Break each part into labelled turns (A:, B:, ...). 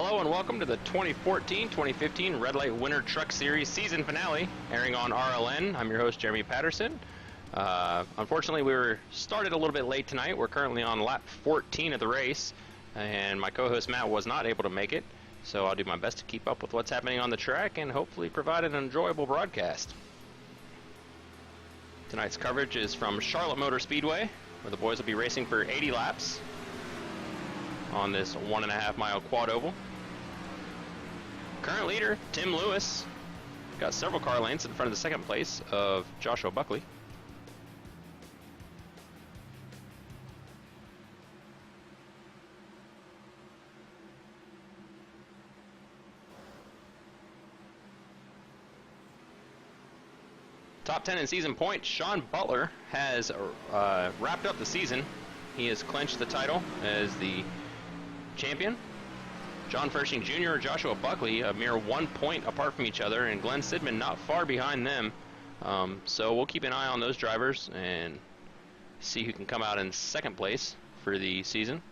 A: Hello and welcome to the 2014-2015 Red Light Winter Truck Series season finale, airing on RLN. I'm your host, Jeremy Patterson. Unfortunately, we were started a little bit late tonight. We're currently on lap 14 of the race, and my co-host Matt was not able to make it, so I'll do my best to keep up with what's happening on the track and hopefully provide an enjoyable broadcast. Tonight's coverage is from Charlotte Motor Speedway, where the boys will be racing for 80 laps on this 1.5 mile quad oval. Current leader, Tim Lewis, got several car lengths in front of the second place of Joshua Buckley. Top 10 in season points, Sean Butler has wrapped up the season. He has clinched the title as the champion. John Furshing Jr. and Joshua Buckley a mere 1 point apart from each other, and Glenn Sidman not far behind them. So we'll keep an eye on those drivers and see who can come out in second place for the season.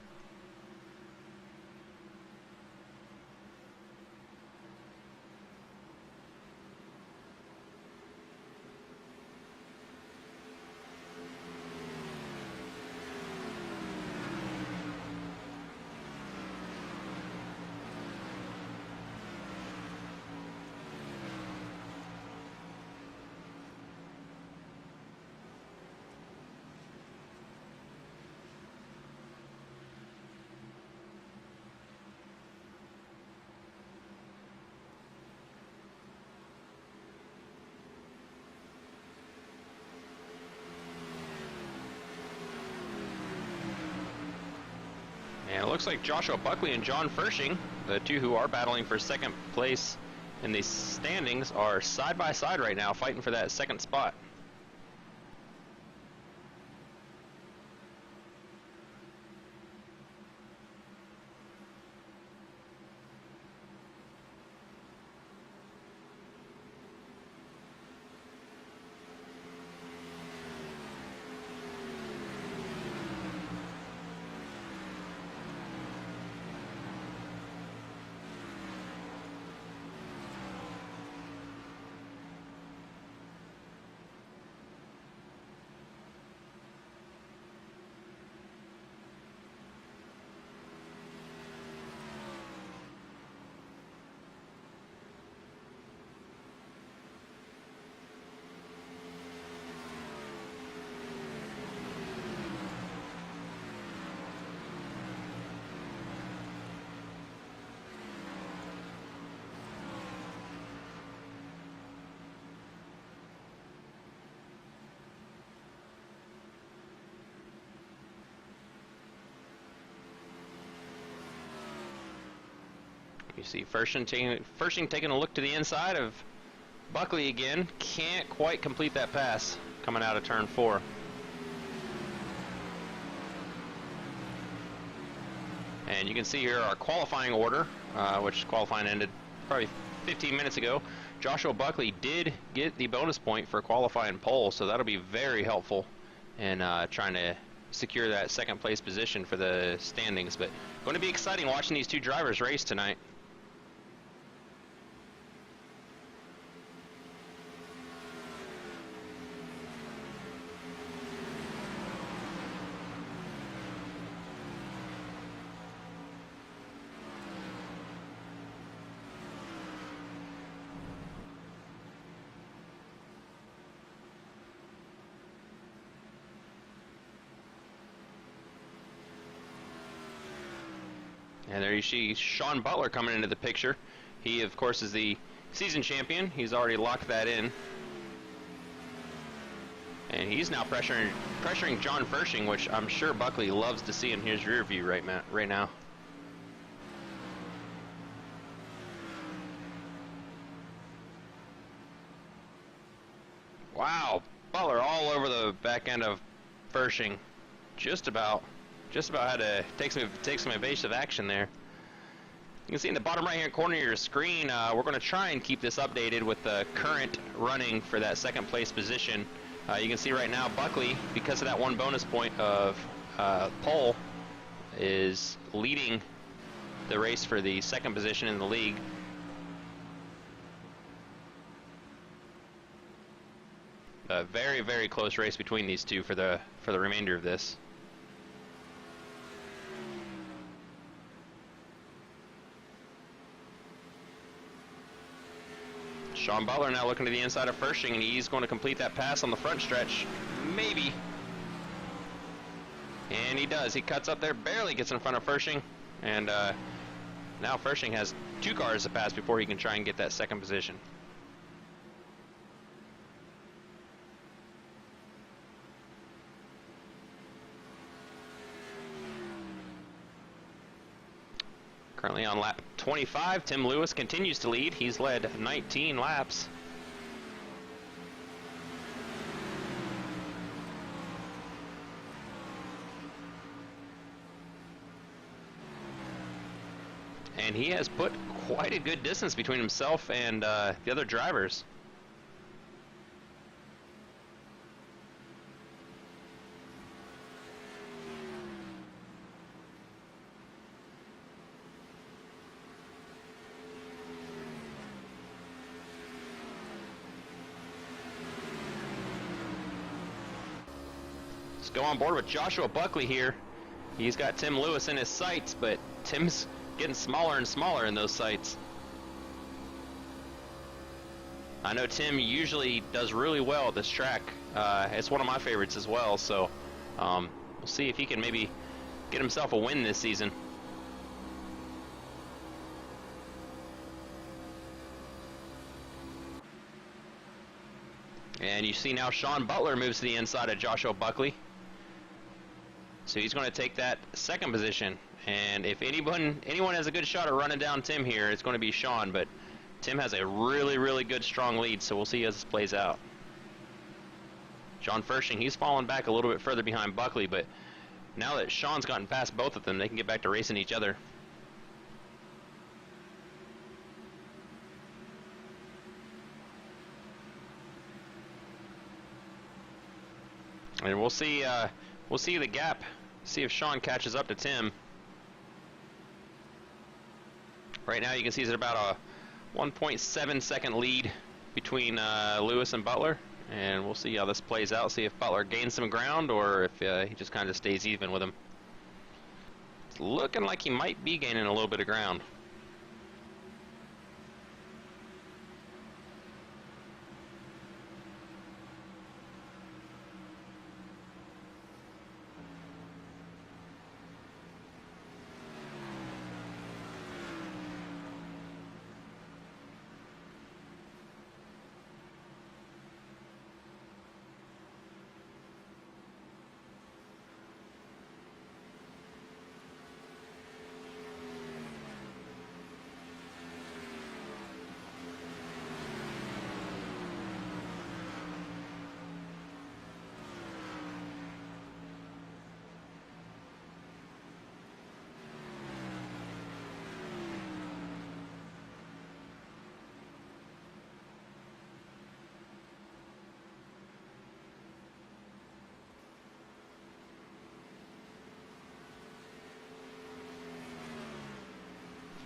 A: And it looks like Joshua Buckley and John Furshing, the two who are battling for second place in the standings, are side by side right now, fighting for that second spot. You see Furshing taking a look to the inside of Buckley again. Can't quite complete that pass coming out of turn 4. And you can see here our qualifying order, which qualifying ended probably 15 minutes ago. Joshua Buckley did get the bonus point for qualifying pole, so that'll be very helpful in trying to secure that second place position for the standings. But going to be exciting watching these two drivers race tonight. And there you see Sean Butler coming into the picture. He, of course, is the season champion. He's already locked that in. And he's now pressuring John Furshing, which I'm sure Buckley loves to see in his rear view right now. Wow, Butler all over the back end of Furshing. Just about had to take some evasive action there. You can see in the bottom right hand corner of your screen, we're going to try and keep this updated with the current running for that second place position. You can see right now Buckley, because of that one bonus point of pole, is leading the race for the second position in the league. A very, very close race between these two for the remainder of this. Sean Butler now looking to the inside of Fershing, and he's going to complete that pass on the front stretch. Maybe. And he does. He cuts up there, barely gets in front of Fershing. And now Fershing has 2 cars to pass before he can try and get that second position. Currently on lap 25, Tim Lewis continues to lead. He's led 19 laps. And he has put quite a good distance between himself and the other drivers. Let's go on board with Joshua Buckley here. He's got Tim Lewis in his sights, but Tim's getting smaller and smaller in those sights. I know Tim usually does really well at this track. It's one of my favorites as well, so we'll see if he can maybe get himself a win this season. And you see now Sean Butler moves to the inside of Joshua Buckley. So he's going to take that second position. And if anyone has a good shot at running down Tim here, it's going to be Sean. But Tim has a really, really good, strong lead, so we'll see as this plays out. John Fershing, he's fallen back a little bit further behind Buckley, but now that Sean's gotten past both of them, they can get back to racing each other. And we'll see the gap, see if Sean catches up to Tim. Right now you can see there's about a 1.7 second lead between Lewis and Butler, and we'll see how this plays out, see if Butler gains some ground or if he just kind of stays even with him. It's looking like he might be gaining a little bit of ground.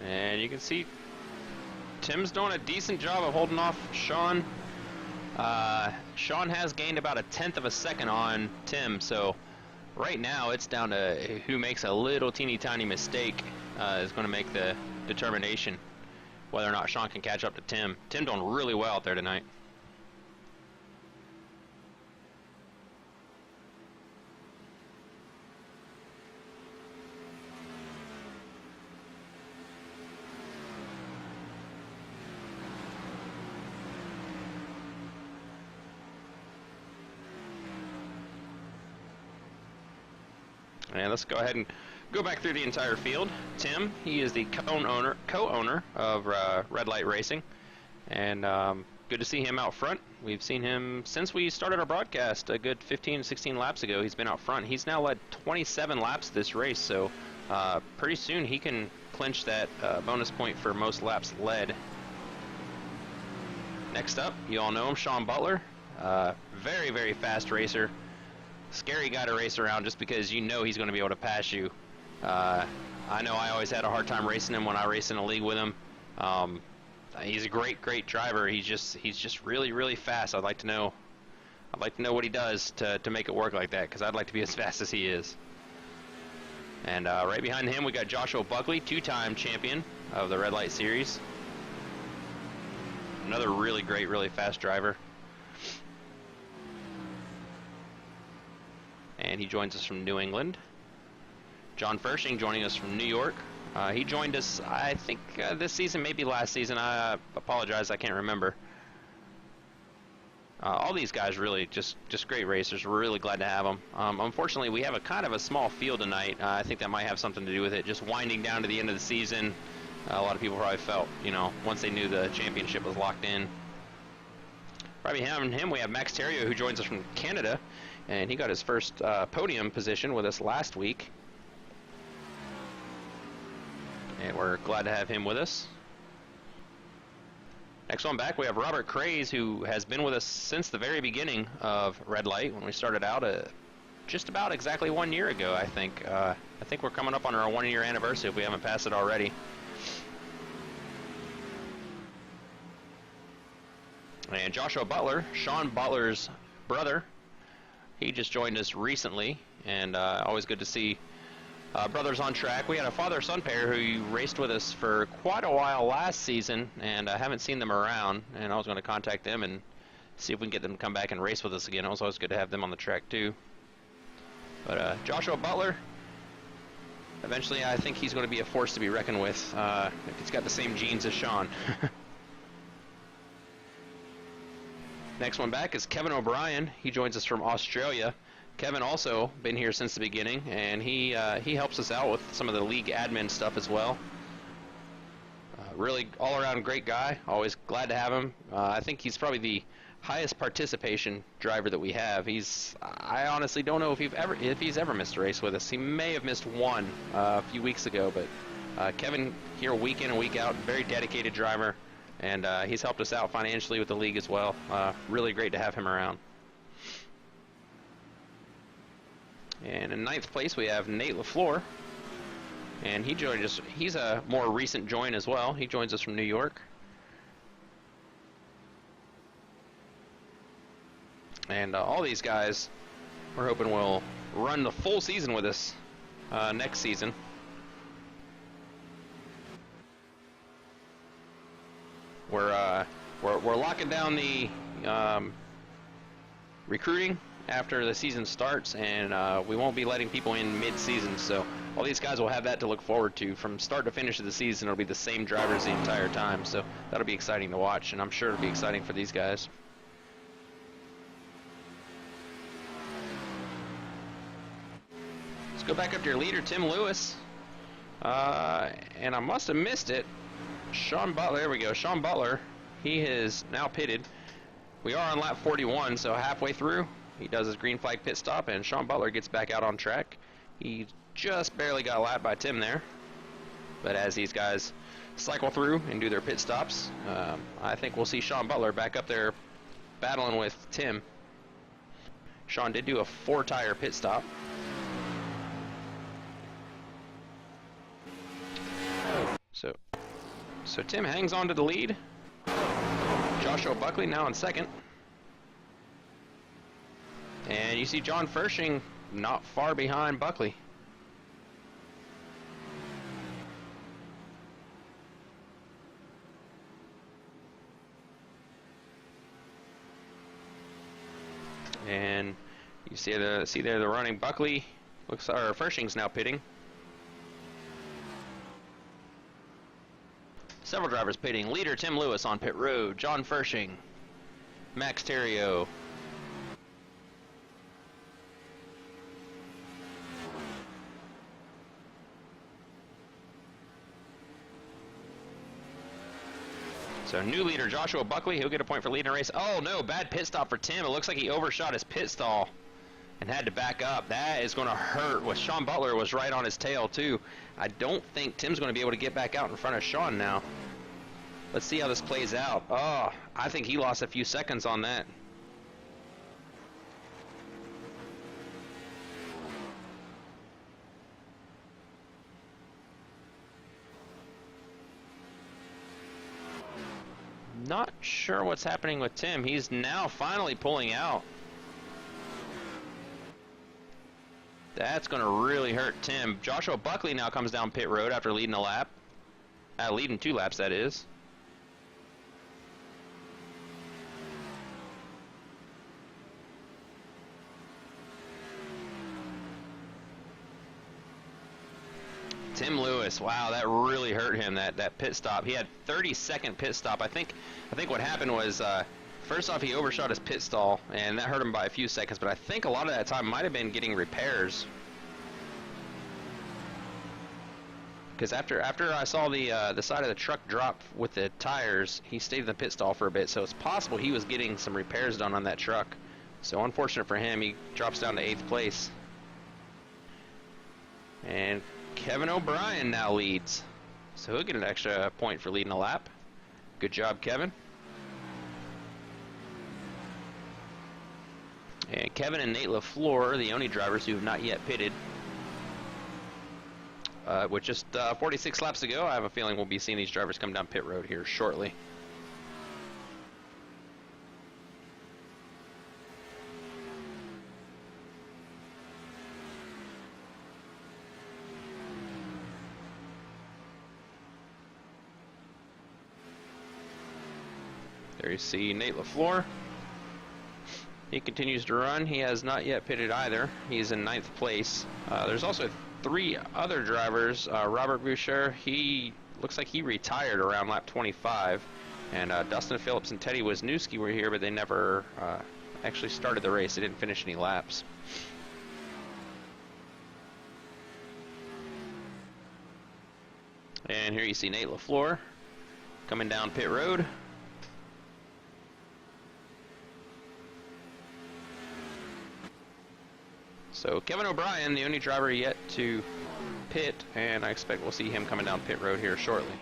A: And you can see Tim's doing a decent job of holding off Sean. Sean has gained about 1/10 of a second on Tim, so right now it's down to who makes a little teeny tiny mistake is going to make the determination whether or not Sean can catch up to Tim. Tim doing really well out there tonight. And let's go ahead and go back through the entire field. Tim, he is the co-owner of Red Light Racing, and good to see him out front. We've seen him since we started our broadcast a good 15, 16 laps ago. He's been out front. He's now led 27 laps this race, so pretty soon he can clinch that bonus point for most laps led. Next up, you all know him, Sean Butler. Very, very fast racer. Scary guy to race around just because you know he's going to be able to pass you I know I always had a hard time racing him when I raced in a league with him. He's a great driver. He's just really fast. I'd like to know what he does to make it work like that, because I'd like to be as fast as he is. And right behind him we got Joshua Buckley, two-time champion of the Red Light Series. Another really great, really fast driver. And he joins us from New England. John Furshing joining us from New York. He joined us, I think, this season, maybe last season. I apologize, I can't remember. All these guys really just great racers. We're really glad to have them. Unfortunately, we have a kind of a small field tonight. I think that might have something to do with it. Just winding down to the end of the season, a lot of people probably felt, you know, once they knew the championship was locked in. Right behind him, we have Max Theriault, who joins us from Canada, and he got his first podium position with us last week. And we're glad to have him with us. Next one back, we have Robert Craze, who has been with us since the very beginning of Red Light, when we started out just about exactly 1 year ago, I think. I think we're coming up on our 1-year anniversary if we haven't passed it already. And Joshua Butler, Sean Butler's brother, he just joined us recently, and always good to see brothers on track. We had a father-son pair who raced with us for quite a while last season, and I haven't seen them around, and I was going to contact them and see if we can get them to come back and race with us again. It was always good to have them on the track too. But Joshua Butler, eventually I think he's going to be a force to be reckoned with if he's got the same genes as Sean. Next one back is Kevin O'Brien. He joins us from Australia. Kevin also been here since the beginning, and he helps us out with some of the league admin stuff as well. Really all-around great guy. Always glad to have him. I think he's probably the highest participation driver that we have. I honestly don't know if he's ever missed a race with us. He may have missed one a few weeks ago, but Kevin here week in and week out, very dedicated driver, and he's helped us out financially with the league as well. Really great to have him around. And in 9th place we have Nate LaFleur, and he joined us. He's a more recent join as well. He joins us from New York. And all these guys, we're hoping will run the full season with us next season. We're locking down the recruiting after the season starts, and we won't be letting people in mid-season, so all these guys will have that to look forward to. From start to finish of the season, it'll be the same drivers the entire time, so that'll be exciting to watch, and I'm sure it'll be exciting for these guys. Let's go back up to your leader, Tim Lewis, and I must have missed it. Sean Butler, there we go, Sean Butler, he is now pitted. We are on lap 41, so halfway through. He does his green flag pit stop, and Sean Butler gets back out on track. He just barely got lapped by Tim there. But as these guys cycle through and do their pit stops, I think we'll see Sean Butler back up there battling with Tim. Sean did do a 4-tire pit stop. So Tim hangs on to the lead. Joshua Buckley now in second. And you see John Furshing not far behind Buckley. And you see there the running Buckley. Looks like Furshing's now pitting. Several drivers pitting. Leader Tim Lewis on pit road. John Furshing. Max Theriault. So new leader Joshua Buckley, he'll get a point for leading a race. Oh no, bad pit stop for Tim. It looks like he overshot his pit stall and had to back up. That is going to hurt. With Sean Butler was right on his tail too. I don't think Tim's going to be able to get back out in front of Sean now. Let's see how this plays out. Oh, I think he lost a few seconds on that. not sure what's happening with Tim. He's now finally pulling out. That's going to really hurt Tim. Joshua Buckley now comes down pit road after leading a lap. Leading 2 laps, that is. Tim Lewis, wow, that really hurt him, that pit stop. He had 30-second pit stop. I think what happened was, first off, he overshot his pit stall, and that hurt him by a few seconds, but I think a lot of that time might have been getting repairs. Because after I saw the side of the truck drop with the tires, he stayed in the pit stall for a bit, so it's possible he was getting some repairs done on that truck. So unfortunate for him, he drops down to 8th place. And Kevin O'Brien now leads, so he'll get an extra point for leading a lap. Good job, Kevin. And Kevin and Nate LaFleur are the only drivers who have not yet pitted. With just 46 laps to go, I have a feeling we'll be seeing these drivers come down pit road here shortly. There you see Nate LaFleur. He continues to run. He has not yet pitted either. He's in 9th place. There's also 3 other drivers. Robert Boucher, he looks like he retired around lap 25. And Dustin Phillips and Teddy Wisniewski were here, but they never actually started the race. They didn't finish any laps. And here you see Nate LaFleur coming down pit road. So Kevin O'Brien, the only driver yet to pit, and I expect we'll see him coming down pit road here shortly.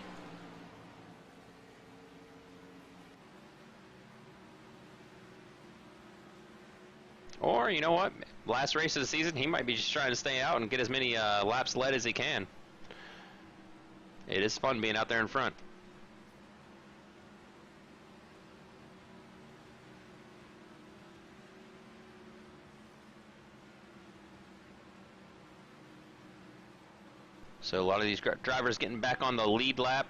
A: Or, you know what, last race of the season, he might be just trying to stay out and get as many laps led as he can. It is fun being out there in front. So a lot of these drivers getting back on the lead lap,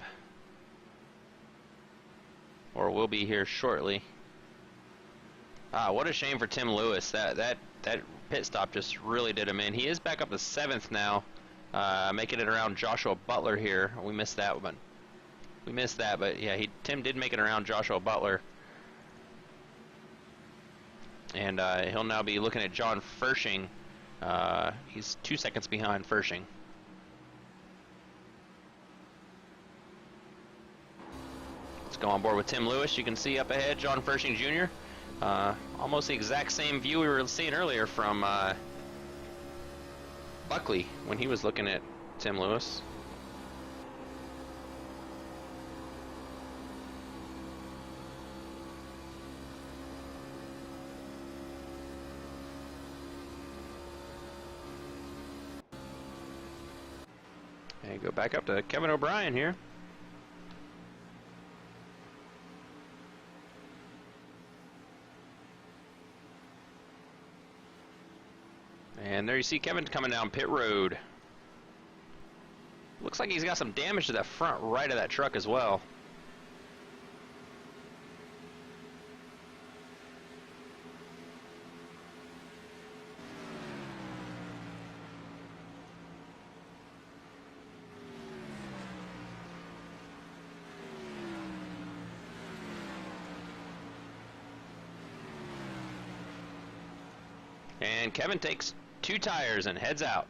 A: or will be here shortly. What a shame for Tim Lewis. That pit stop just really did him in. He is back up to 7th now, making it around Joshua Butler here. We missed that, but yeah, Tim did make it around Joshua Butler, and he'll now be looking at John Fershing. He's 2 seconds behind Fershing. Go on board with Tim Lewis. You can see up ahead John Fershing Jr. Almost the exact same view we were seeing earlier from Buckley when he was looking at Tim Lewis. And go back up to Kevin O'Brien here. And there you see Kevin coming down pit road. Looks like he's got some damage to that front right of that truck as well. And Kevin takes 2 tires and heads out.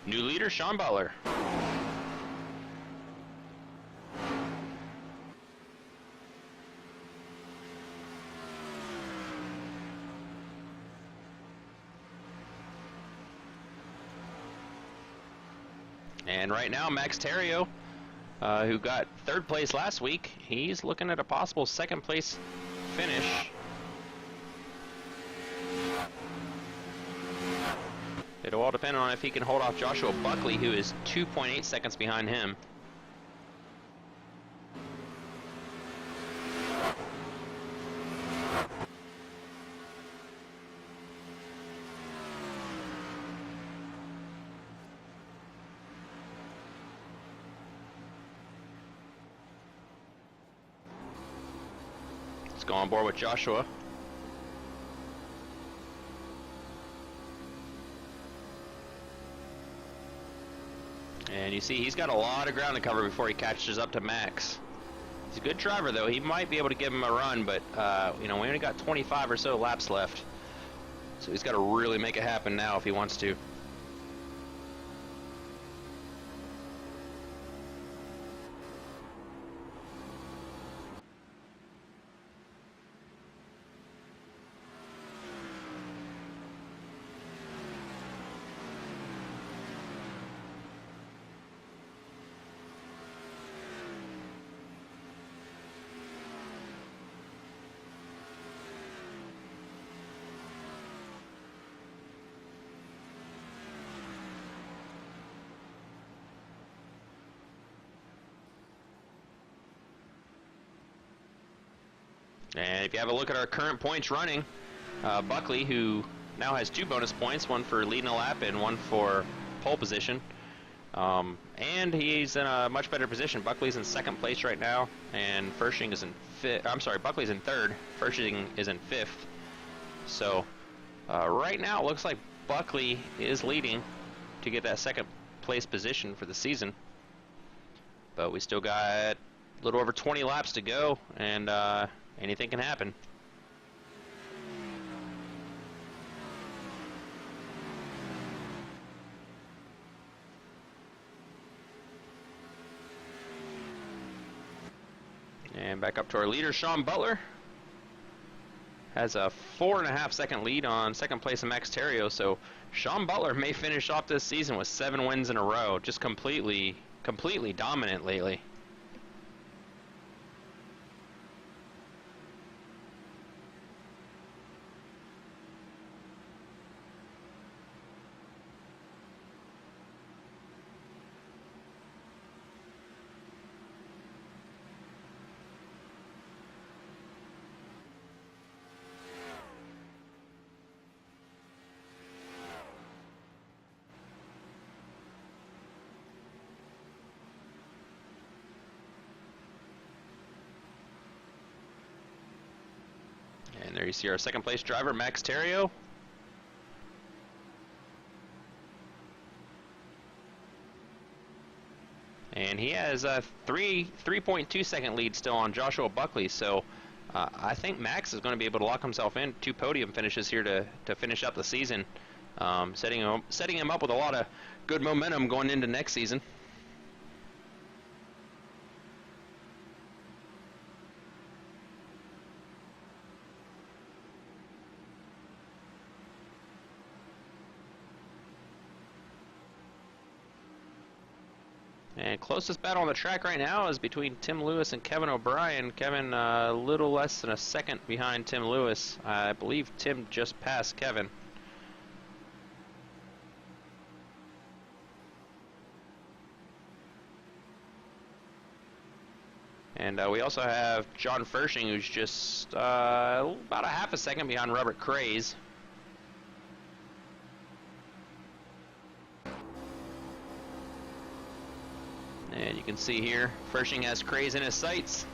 A: New leader, Sean Butler. And right now, Max Terrio, who got 3rd place last week, he's looking at a possible 2nd place finish. It'll all depending on if he can hold off Joshua Buckley, who is 2.8 seconds behind him. Let's go on board with Joshua. And you see he's got a lot of ground to cover before he catches up to Max. He's a good driver though. He might be able to give him a run, but you know, we only got 25 or so laps left. So he's got to really make it happen now if he wants to. And if you have a look at our current points running, Buckley, who now has 2 bonus points, one for leading a lap and one for pole position. And he's in a much better position. Buckley's in 2nd place right now, and Fershing is in 5th. I'm sorry, Buckley's in 3rd. Fershing is in 5th. So right now it looks like Buckley is leading to get that 2nd place position for the season. But we still got a little over 20 laps to go, and anything can happen. And back up to our leader, Sean Butler. Has a 4.5 second lead on 2nd place in Max Terrio, so Sean Butler may finish off this season with 7 wins in a row. Just completely dominant lately. And there you see our 2nd place driver, Max Terrio. And he has a 3.2 second lead still on Joshua Buckley. So I think Max is going to be able to lock himself in 2 podium finishes here to finish up the season, setting him up with a lot of good momentum going into next season. And closest battle on the track right now is between Tim Lewis and Kevin O'Brien. Kevin a little less than a second behind Tim Lewis. I believe Tim just passed Kevin. And we also have John Fershing, who's just about a half a second behind Robert Craze. And you can see here, Fershing has Craze in his sights.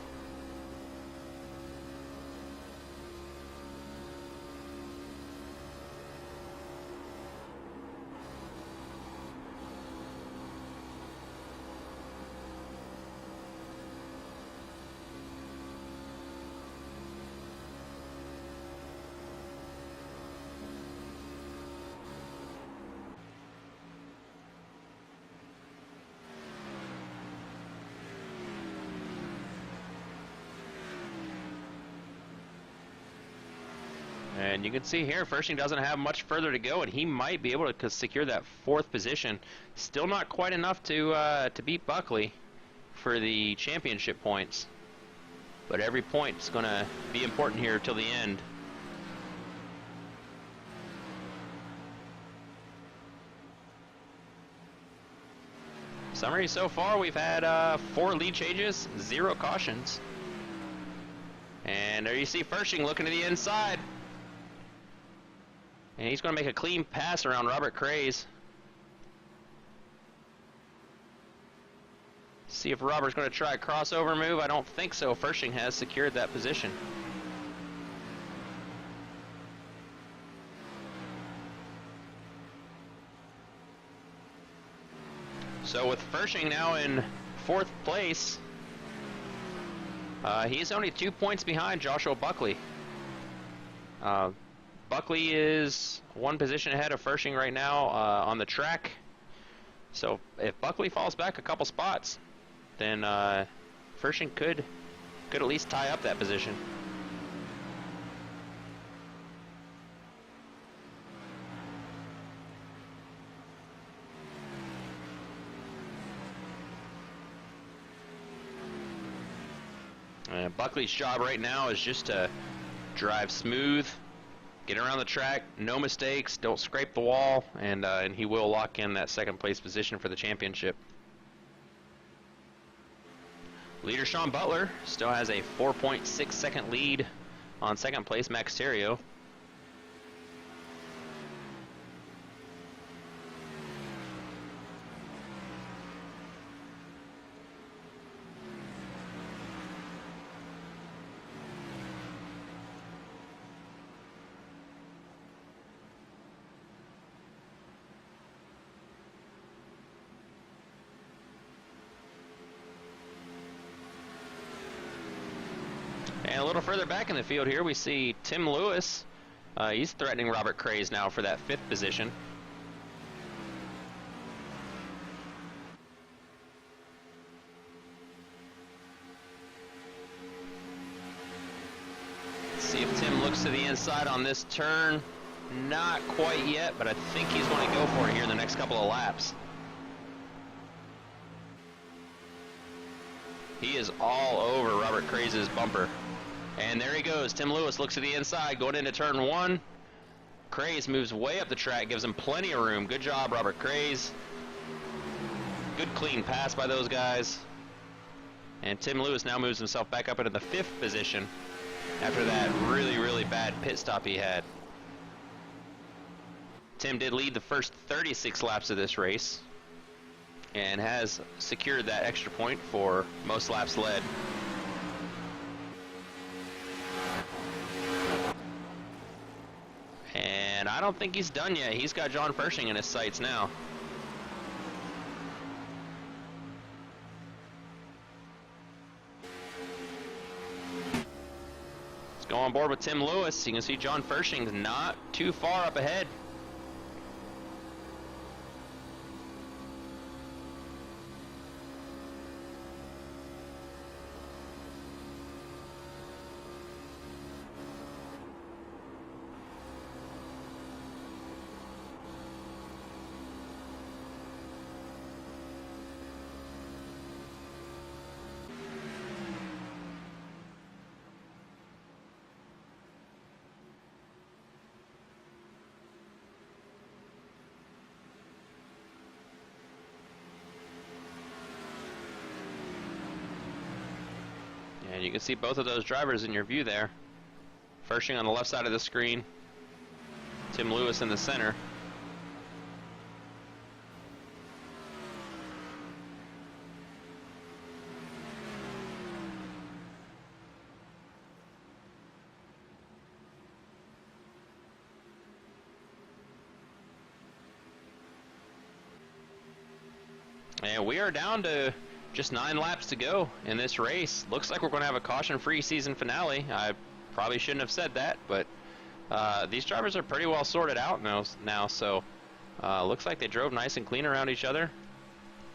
A: And you can see here, Fershing doesn't have much further to go, and he might be able to secure that 4th position. Still not quite enough to beat Buckley for the championship points, but every point is going to be important here till the end. Summary so far, we've had 4 lead changes, 0 cautions. And there you see Fershing looking to the inside. And he's going to make a clean pass around Robert Craze. See if Robert's going to try a crossover move. I don't think so. Fershing has secured that position. So with Fershing now in 4th place, he's only 2 points behind Joshua Buckley. Buckley is 1 position ahead of Fershing right now on the track. So if Buckley falls back a couple spots, then Fershing could at least tie up that position. Buckley's job right now is just to drive smooth, get around the track, no mistakes, don't scrape the wall, and he will lock in that 2nd place position for the championship. Leader Sean Butler still has a 4.6 second lead on 2nd place Max Terrio. And a little further back in the field here, we see Tim Lewis. He's threatening Robert Craze now for that 5th position. Let's see if Tim looks to the inside on this turn. Not quite yet, but I think he's going to go for it here in the next couple of laps. He is all over Robert Craze's bumper. And there he goes. Tim Lewis looks to the inside, going into turn 1. Craze moves way up the track, gives him plenty of room. Good job, Robert Craze. Good clean pass by those guys. And Tim Lewis now moves himself back up into the 5th position after that really, really bad pit stop he had. Tim did lead the first 36 laps of this race and has secured that extra point for most laps led. And I don't think he's done yet. He's got John Fershing in his sights now. Let's go on board with Tim Lewis. You can see John Fershing's not too far up ahead. And you can see both of those drivers in your view there. Fershing on the left side of the screen, Tim Lewis in the center. And we are down to just 9 laps to go in this race. Looks like we're going to have a caution-free season finale. I probably shouldn't have said that, but these drivers are pretty well sorted out now, so looks like they drove nice and clean around each other.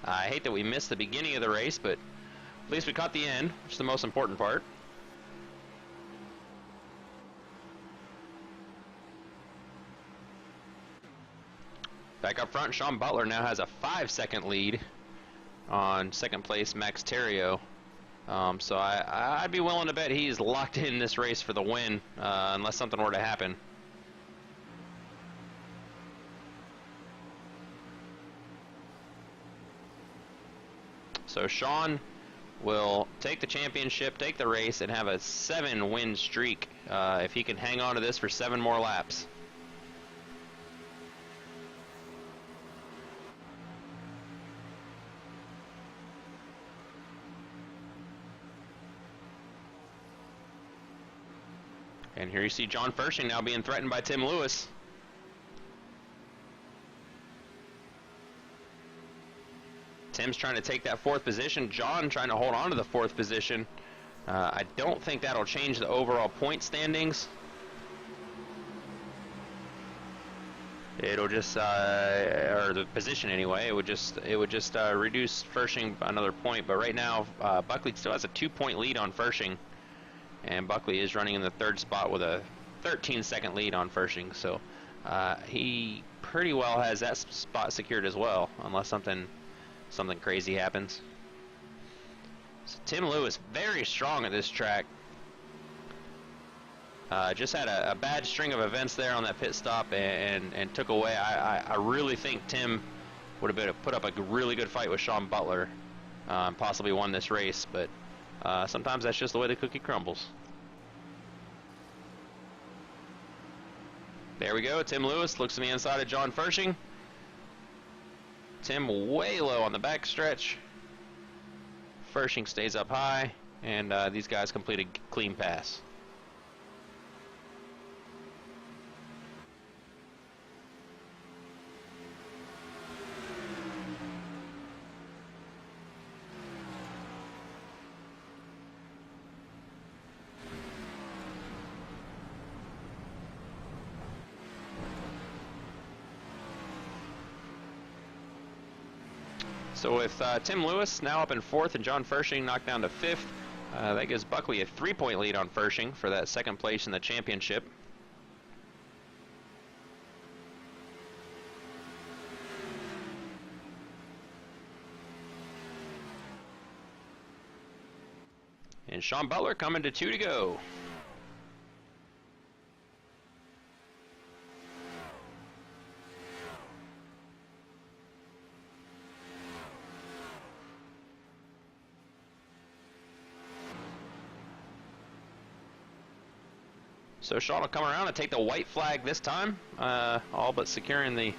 A: I hate that we missed the beginning of the race, but at least we caught the end, which is the most important part. Back up front, Sean Butler now has a 5-second lead on 2nd place Max Terrio. So I'd be willing to bet he's locked in this race for the win, unless something were to happen. So Sean will take the championship, take the race, and have a 7-win streak if he can hang on to this for 7 more laps. And here you see John Furshing now being threatened by Tim Lewis. Tim's trying to take that 4th position. John trying to hold on to the 4th position. I don't think that'll change the overall point standings. It'll just, or the position anyway. It would just reduce Furshing another point. But right now, Buckley still has a 2-point lead on Furshing, and Buckley is running in the 3rd spot with a 13-second lead on Furshing. So he pretty well has that spot secured as well, unless something crazy happens. So Tim Lewis very strong at this track. Just had a bad string of events there on that pit stop and took away. I really think Tim would have put up a really good fight with Sean Butler, possibly won this race, but sometimes that's just the way the cookie crumbles. There we go. Tim Lewis looks to the inside of John Furshing. Tim way low on the back stretch. Furshing stays up high, and these guys complete a clean pass. So with Tim Lewis now up in 4th and John Furshing knocked down to 5th, that gives Buckley a 3-point lead on Furshing for that 2nd place in the championship. And Sean Butler coming to 2 to go. So Sean will come around and take the white flag this time, all but securing the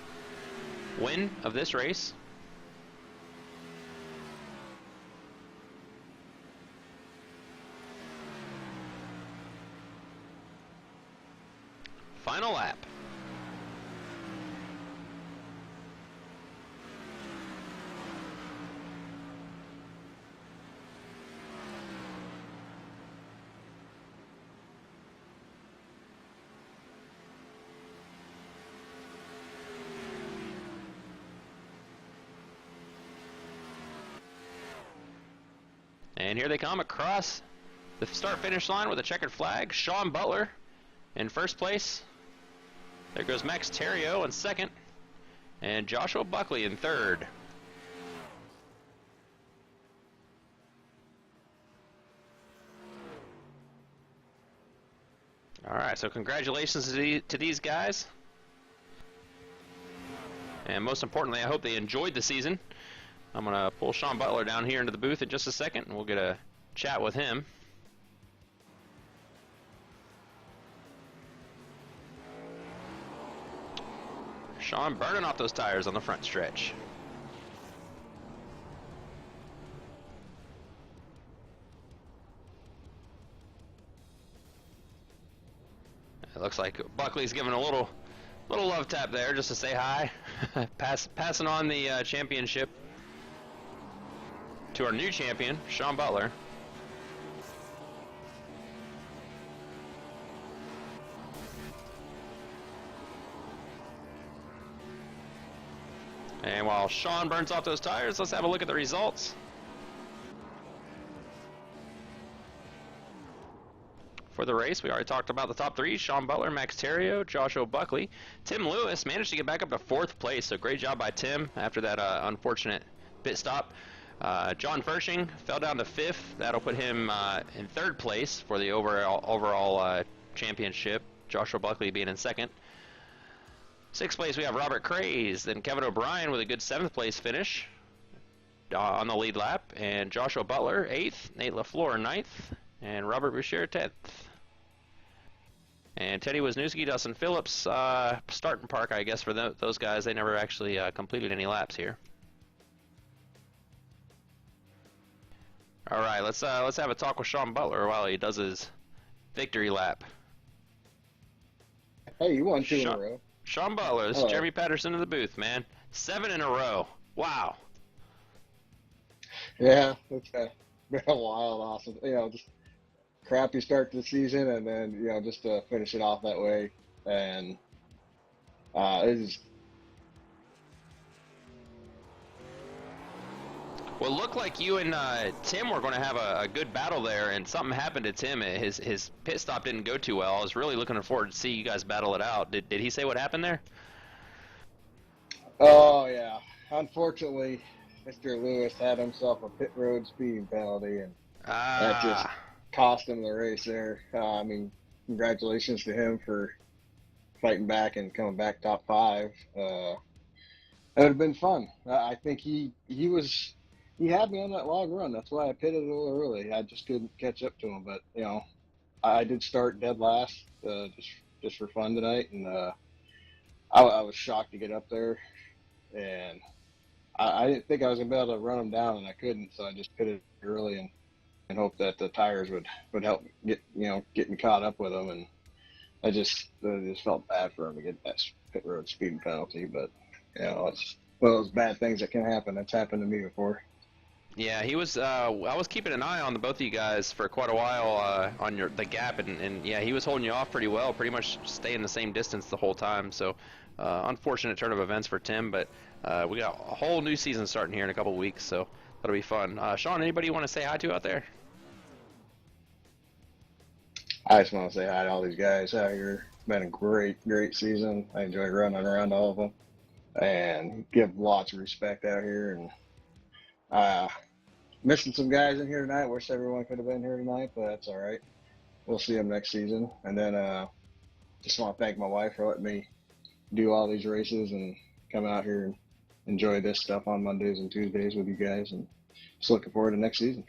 A: win of this race. Final lap. And here they come across the start-finish line with a checkered flag. Sean Butler in 1st place. There goes Max Theriault in 2nd. And Joshua Buckley in 3rd. Alright, so congratulations to these guys. And most importantly, I hope they enjoyed the season. I'm going to pull Sean Butler down here into the booth in just a second, and we'll get a chat with him. Sean burning off those tires on the front stretch. It looks like Buckley's giving a little love tap there just to say hi. Passing on the championship to our new champion, Sean Butler. And while Sean burns off those tires, let's have a look at the results. For the race, we already talked about the top 3. Sean Butler, Max Theriault, Joshua Buckley. Tim Lewis managed to get back up to 4th place, so great job by Tim after that unfortunate pit stop. John Furshing fell down to 5th. That'll put him in 3rd place for the overall championship. Joshua Buckley being in 2nd. 6th place we have Robert Craze, then Kevin O'Brien with a good 7th place finish. on the lead lap, and Joshua Butler 8th, Nate LaFleur 9th, and Robert Boucher 10th. And Teddy Wisniewski, Dustin Phillips, starting park, I guess, for those guys. They never actually completed any laps here. All right, let's have a talk with Sean Butler while he does his victory lap.
B: Hey, you won 2 in a row.
A: Sean Butler, this is Jeremy Patterson in the booth, man. 7 in a row. Wow.
B: Yeah, it's been a wild, awesome. Just crappy start to the season, and then just to finish it off that way, and it is.
A: Well, it looked like you and Tim were going to have a good battle there, and something happened to Tim. His pit stop didn't go too well. I was really looking forward to see you guys battle it out. Did he say what happened there?
B: Oh yeah, unfortunately, Mr. Lewis had himself a pit road speeding penalty, and that just cost him the race there. I mean, congratulations to him for fighting back and coming back top 5. It would have been fun. I think he had me on that long run. That's why I pitted a little early. I just couldn't catch up to him. But I did start dead last, just for fun tonight, and I was shocked to get up there, and I didn't think I was gonna be able to run him down, and I couldn't. So I just pitted early and hoped that the tires would help get me caught up with them. And I just felt bad for him to get that pit road speeding penalty. But it's one of those bad things that can happen. That's happened to me before.
A: Yeah, he was. I was keeping an eye on both of you guys for quite a while on the gap, and yeah, he was holding you off pretty well, pretty much staying the same distance the whole time. So, unfortunate turn of events for Tim, but we got a whole new season starting here in a couple weeks, so that'll be fun. Sean, anybody you want to say hi to out there?
B: I just want to say hi to all these guys out here. It's been a great season. I enjoy running around all of them, and give lots of respect out here. And missing some guys in here tonight. Wish everyone could have been here tonight, but that's all right. We'll see them next season. And then just want to thank my wife for letting me do all these races and come out here and enjoy this stuff on Mondays and Tuesdays with you guys. And just looking forward to next season.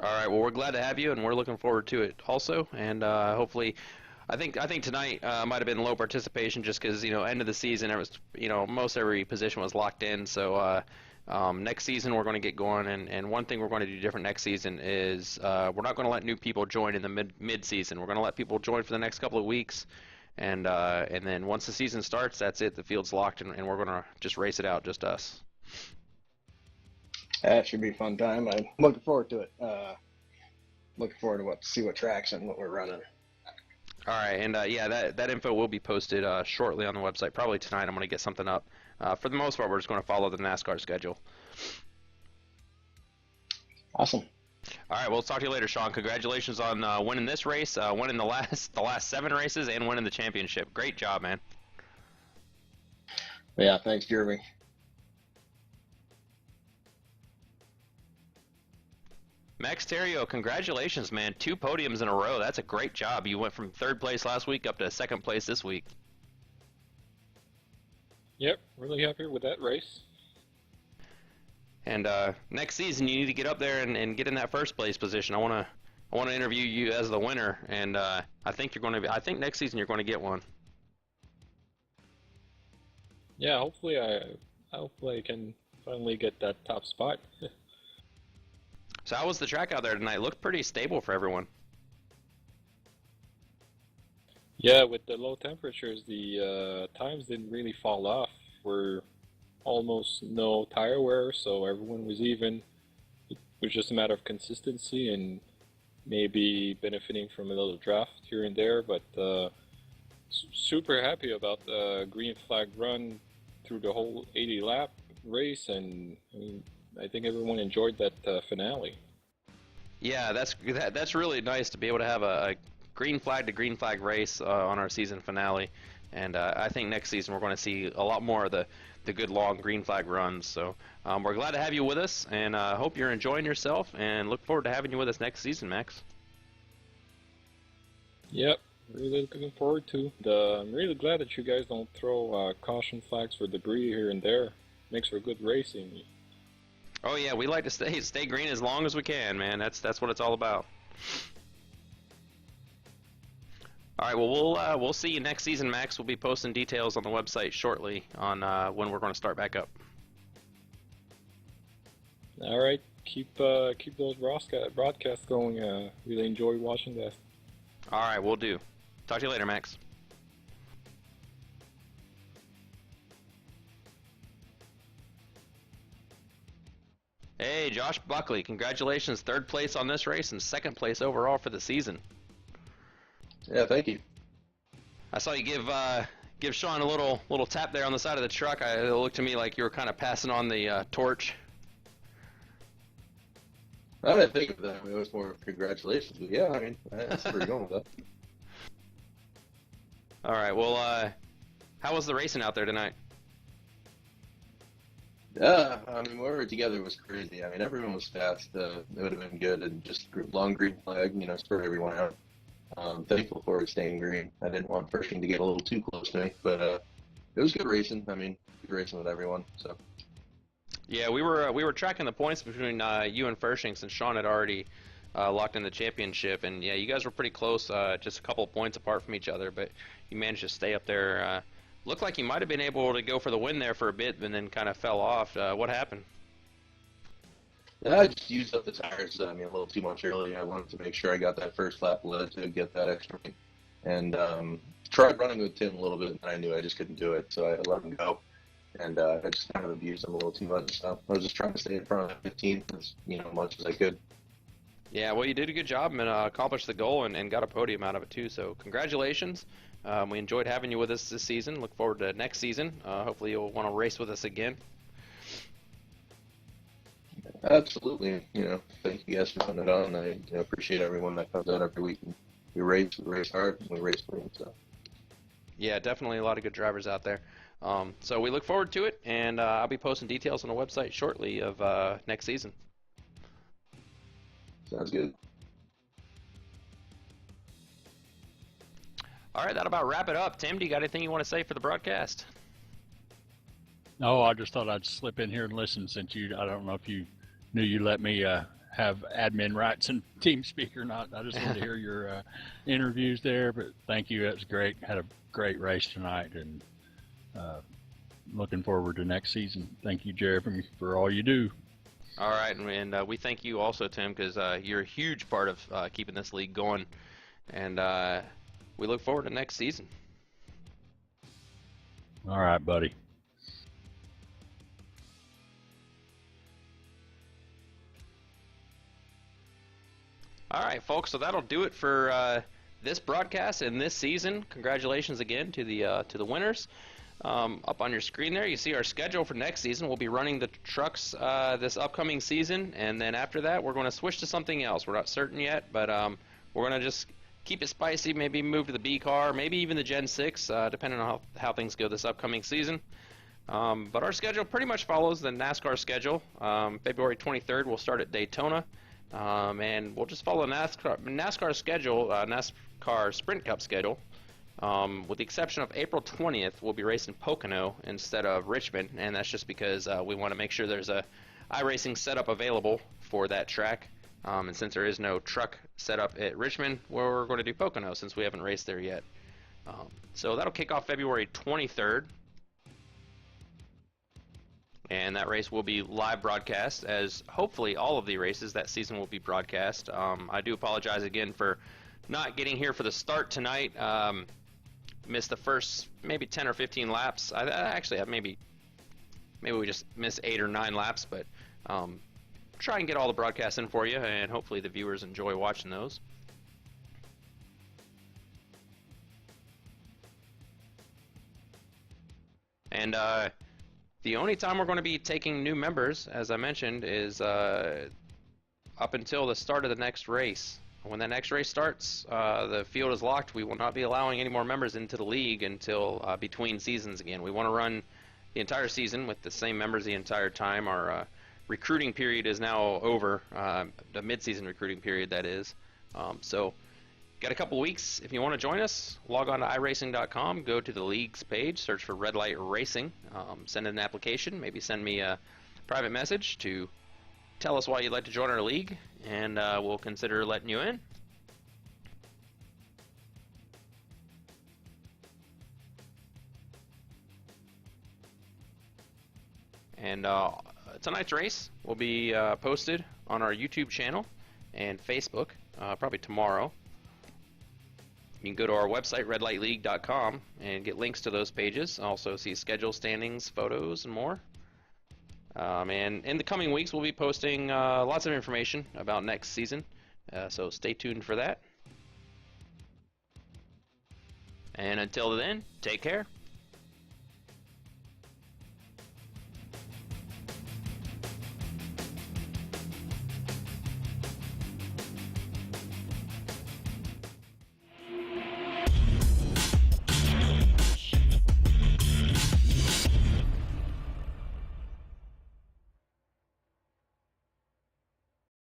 A: All right. Well, we're glad to have you, and we're looking forward to it also. And hopefully, I think tonight might have been low participation just because end of the season, it was most every position was locked in. So next season we're going to get going, and one thing we're going to do different next season is we're not going to let new people join in the mid season. We're going to let people join for the next couple of weeks, and then once the season starts, that's it. The field's locked, and we're going to just race it out, just us.
B: That should be a fun time. I'm looking forward to it. Looking forward to see what tracks and what we're running.
A: All right, and yeah, that info will be posted shortly on the website. Probably tonight. I'm going to get something up. For the most part, we're just going to follow the NASCAR schedule.
B: Awesome.
A: All right, we'll talk to you later, Sean. Congratulations on winning this race, winning the last 7 races, and winning the championship. Great job, man.
B: Yeah, thanks, Jeremy.
A: Max Terrio, congratulations, man. 2 podiums in a row. That's a great job. You went from 3rd place last week up to 2nd place this week.
C: Yep, really happy with that race.
A: And next season, you need to get up there and get in that 1st place position. I want to interview you as the winner, and I think I think next season you're going to get one.
C: Yeah, hopefully I can finally get that top spot.
A: So how was the track out there tonight? Looked pretty stable for everyone.
C: Yeah, with the low temperatures, the times didn't really fall off. We're almost no tire wear, so everyone was even. It was just a matter of consistency and maybe benefiting from a little draft here and there, but super happy about the green flag run through the whole 80 lap race, and I think everyone enjoyed that finale.
A: Yeah, that's really nice to be able to have a green flag to green flag race on our season finale, and I think next season we're going to see a lot more of the good long green flag runs. So we're glad to have you with us, and hope you're enjoying yourself, and look forward to having you with us next season, Max.
C: Yep, really looking forward to. I'm really glad that you guys don't throw caution flags for debris here and there. Makes for good racing.
A: Oh yeah, we like to stay green as long as we can, man. That's what it's all about. All right, well we'll see you next season, Max. We'll be posting details on the website shortly on when we're going to start back up.
C: All right, keep those broadcasts going. Really enjoy watching that.
A: All right, we'll do. Talk to you later, Max. Hey, Josh Buckley, congratulations, third place on this race and second place overall for the season.
D: Yeah, thank you.
A: I saw you give Sean a little tap there on the side of the truck. It looked to me like you were kind of passing on the torch.
D: I didn't think of that. I mean, it was more congratulations, but yeah, I mean, that's where you're going with that.
A: All right, well, how was the racing out there tonight?
D: Yeah, I mean, where we were together was crazy. I mean, everyone was fast. It would have been good, and just long green flag, spurred everyone out. Thankful for it staying green. I didn't want Pershing to get a little too close to me, but it was good racing. I mean, good racing with everyone. So.
A: Yeah, we were tracking the points between you and Pershing since Sean had already locked in the championship, and yeah, you guys were pretty close, just a couple of points apart from each other, but you managed to stay up there. Looked like you might have been able to go for the win there for a bit, and then kind of fell off. What happened?
D: Yeah, I just used up the tires. I mean, a little too much early. I wanted to make sure I got that first lap led to get that extra, and tried running with Tim a little bit, and I knew I just couldn't do it, so I let him go. And I just kind of abused him a little too much. So I was just trying to stay in front of 15 as much as I could.
A: Yeah, well, you did a good job and accomplished the goal and got a podium out of it too. So congratulations. We enjoyed having you with us this season. Look forward to next season. Hopefully you'll want to race with us again.
D: Absolutely. Thank you guys for putting it on. I appreciate everyone that comes out every week. We race hard, and we race clean. So.
A: Yeah, definitely a lot of good drivers out there. So we look forward to it, and I'll be posting details on the website shortly of next season.
D: Sounds good.
A: All right, that'll about wrap it up. Tim, do you got anything you want to say for the broadcast?
E: No, I just thought I'd slip in here and listen since I don't know if you knew you let me have admin rights and TeamSpeak or not. I just wanted to hear your interviews there, but thank you. That was great. Had a great race tonight, and looking forward to next season. Thank you, Jeremy, for all you do.
A: All right, and we thank you also, Tim, because you're a huge part of keeping this league going, and we look forward to next season.
E: All right, buddy.
A: All right, folks, so that'll do it for this broadcast and this season. Congratulations again to the winners. Up on your screen there, you see our schedule for next season. We'll be running the trucks this upcoming season, and then after that, we're going to switch to something else. We're not certain yet, but we're going to just keep it spicy, maybe move to the B car, maybe even the Gen 6, depending on how things go this upcoming season. But our schedule pretty much follows the NASCAR schedule. February 23rd, we'll start at Daytona, and we'll just follow NASCAR schedule, NASCAR Sprint Cup schedule. With the exception of April 20th, we'll be racing Pocono instead of Richmond, and that's just because we want to make sure there's a iRacing setup available for that track. And since there is no truck setup at Richmond, we're going to do Pocono since we haven't raced there yet. So that'll kick off February 23rd. And that race will be live broadcast, as hopefully all of the races that season will be broadcast. I do apologize again for not getting here for the start tonight. Missed the first maybe 10 or 15 laps. Maybe we just missed 8 or 9 laps, but try and get all the broadcasts in for you, and hopefully the viewers enjoy watching those. And the only time we're going to be taking new members, as I mentioned, is up until the start of the next race. When that next race starts, the field is locked. We will not be allowing any more members into the league until between seasons again. We want to run the entire season with the same members the entire time. Our recruiting period is now over, the mid-season recruiting period, that is. So got a couple weeks. If you want to join us, log on to iRacing.com, go to the leagues page, search for Red Light Racing, send in an application, maybe send me a private message to tell us why you'd like to join our league, and we'll consider letting you in. And tonight's race will be posted on our YouTube channel and Facebook probably tomorrow. You can go to our website, redlightleague.com, and get links to those pages. Also see schedule, standings, photos, and more. And in the coming weeks, we'll be posting lots of information about next season, so stay tuned for that. And until then, take care.